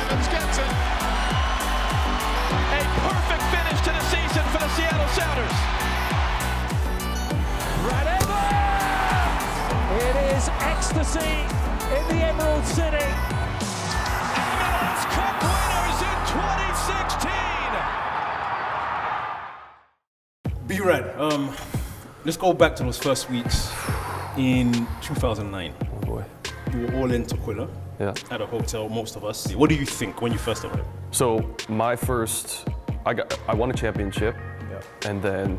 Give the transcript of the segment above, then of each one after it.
Evans gets it. A perfect finish to the season for the Seattle Sounders. Right over! It is ecstasy in the Emerald City. MLS Cup winners in 2016. B-Rad, let's go back to those first weeks in 2009. Oh boy. You were all in Tukwila at a hotel, most of us. What do you think when you first arrived? So my first, I won a championship, and then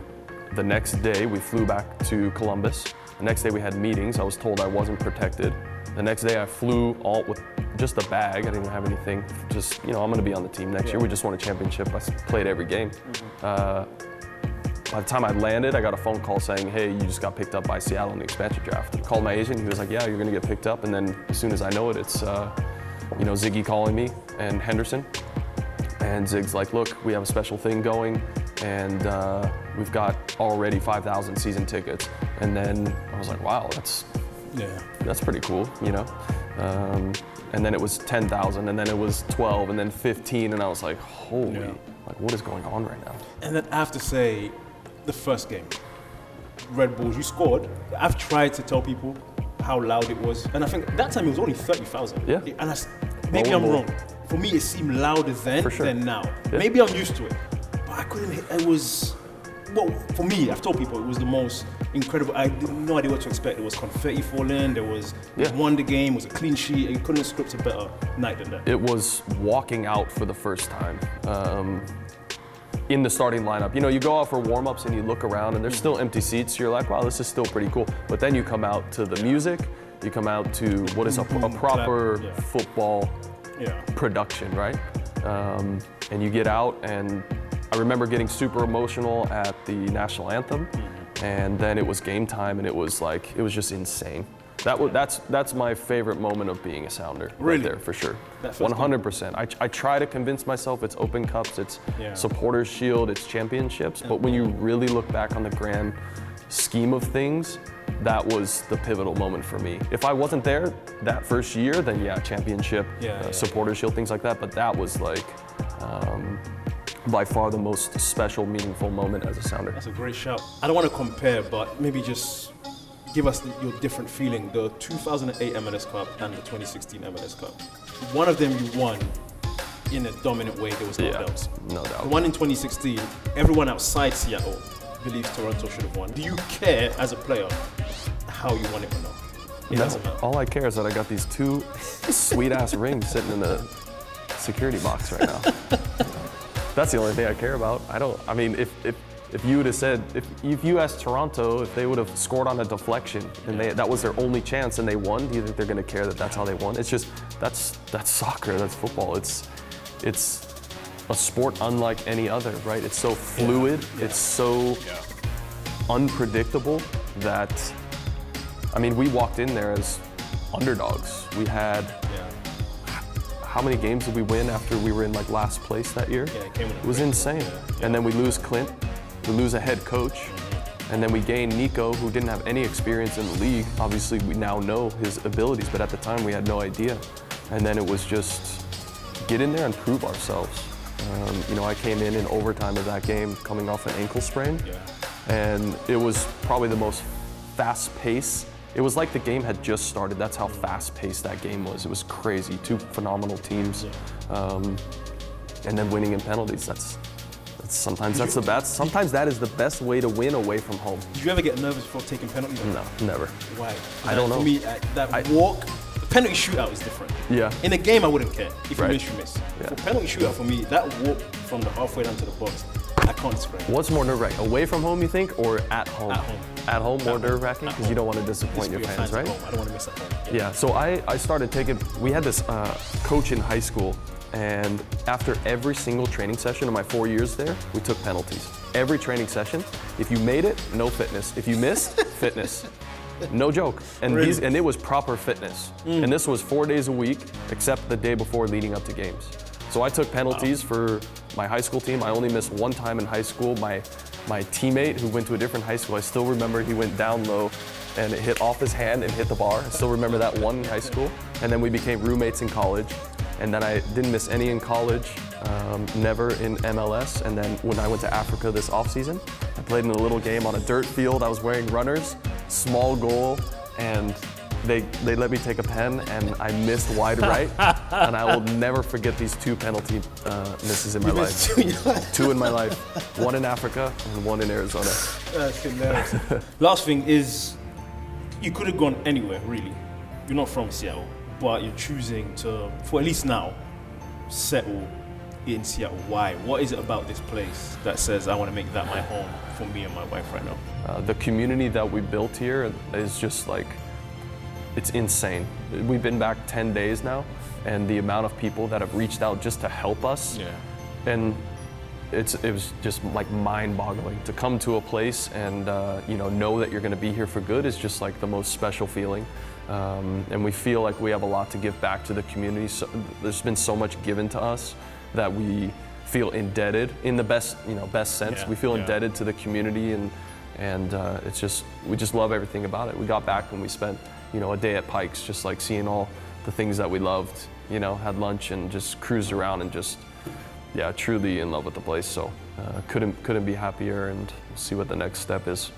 the next day we flew back to Columbus. The next day we had meetings. I was told I wasn't protected. The next day I flew all with just a bag. I didn't have anything. Just, you know, I'm going to be on the team next year. We just won a championship. I played every game. By the time I landed, I got a phone call saying, hey, you just got picked up by Seattle in the expansion draft. I called my agent. He was like, yeah, you're going to get picked up. And then as soon as I know it, it's you know, Ziggy calling me and Henderson. And Zig's like, look, we have a special thing going, and we've got already 5,000 season tickets. And then I was like, wow, that's pretty cool, you know? And then it was 10,000, and then it was 12, and then 15, and I was like, holy, like, what is going on right now? And then I have to say, the first game, Red Bulls, you scored. I've tried to tell people how loud it was, and I think that time it was only 30,000. Yeah. And maybe I'm wrong. For me, it seemed louder then than now. Yeah. Maybe I'm used to it, but I couldn't hit. It was, well, for me, I've told people it was the most incredible. I had no idea what to expect. There was confetti falling. There was won the game. It was a clean sheet. And you couldn't have scripted a better night than that. It was walking out for the first time in the starting lineup. You know, you go out for warm-ups and you look around and there's still empty seats. You're like, wow, this is still pretty cool. But then you come out to the music. You come out to what is a proper football production, right? And you get out, and I remember getting super emotional at the national anthem, and then it was game time, and it was like, it was just insane. That's my favorite moment of being a Sounder, right there, for sure. 100%. I try to convince myself it's Open Cups, it's Supporters Shield, it's championships, but when you really look back on the grand scheme of things, that was the pivotal moment for me. If I wasn't there that first year, then championship, Supporters Shield, things like that, but that was like, by far the most special, meaningful moment as a Sounder. That's a great shout. I don't want to compare, but maybe just give us your different feeling. The 2008 MLS Cup and the 2016 MLS Cup. One of them you won in a dominant way, there was no doubt. No doubt. The one in 2016, everyone outside Seattle believes Toronto should have won. Do you care as a player how you won it or not? It doesn't matter. All I care is that I got these two sweet-ass rings sitting in the security box right now. That's the only thing I care about. I mean, if you would have said, if you asked Toronto if they would have scored on a deflection and that was their only chance and they won, do you think they're going to care that that's how they won? It's just, that's soccer, that's football. It's a sport unlike any other, right? It's so fluid, it's so unpredictable that, I mean, we walked in there as underdogs. We had, how many games did we win after we were in like last place that year? It was insane. And then we lose Clint, we lose a head coach, and then we gain Nico, who didn't have any experience in the league. Obviously, we now know his abilities, but at the time we had no idea. And then it was just get in there and prove ourselves. You know, I came in overtime of that game coming off an ankle sprain, and it was probably the most fast-paced. It was like the game had just started. That's how fast-paced that game was. It was crazy. Two phenomenal teams, and then winning in penalties. Sometimes that's the best. Sometimes that is the best way to win away from home. Did you ever get nervous before taking penalties? No, never. Why? I don't know. For me, that walk. Penalty shootout is different. Yeah. In a game, I wouldn't care if you miss, you miss. For penalty shootout, for me, that walk from the halfway down to the box, I can't describe. What's more nerve-wracking, away from home, you think, or at home? At home. At home, more nerve-wracking, because you don't want to disappoint your fans, right? I don't want to miss that home. Yeah. So I started taking. We had this coach in high school, and after every single training session in my 4 years there, we took penalties. Every training session, if you made it, no fitness. If you missed, fitness. No joke. And and it was proper fitness. And this was 4 days a week, except the day before leading up to games. So I took penalties for my high school team. I only missed one time in high school. My teammate who went to a different high school, I still remember he went down low and it hit off his hand and hit the bar. I still remember that one in high school. And then we became roommates in college. And then I didn't miss any in college, never in MLS. And then when I went to Africa this offseason, I played in a little game on a dirt field. I was wearing runners, small goal, and they let me take a pen, and I missed wide right. And I will never forget these 2 penalty misses in my life. 2 in my life, 1 in Africa and 1 in Arizona. That's hilarious. Last thing is, you could have gone anywhere, really. You're not from Seattle, but you're choosing to, for at least now, settle in Seattle. Why? What is it about this place that says I want to make that my home for me and my wife right now? The community that we built here is just like, it's insane. We've been back 10 days now, and the amount of people that have reached out just to help us, and it was just like mind-boggling. To come to a place and know that you're going to be here for good is just like the most special feeling. And we feel like we have a lot to give back to the community. So there's been so much given to us that we feel indebted in the best sense. We feel indebted to the community, and it's just, we just love everything about it. We got back and we spent a day at Pikes, just like seeing all the things that we loved, had lunch and just cruised around and just, truly in love with the place. So couldn't be happier, and see what the next step is.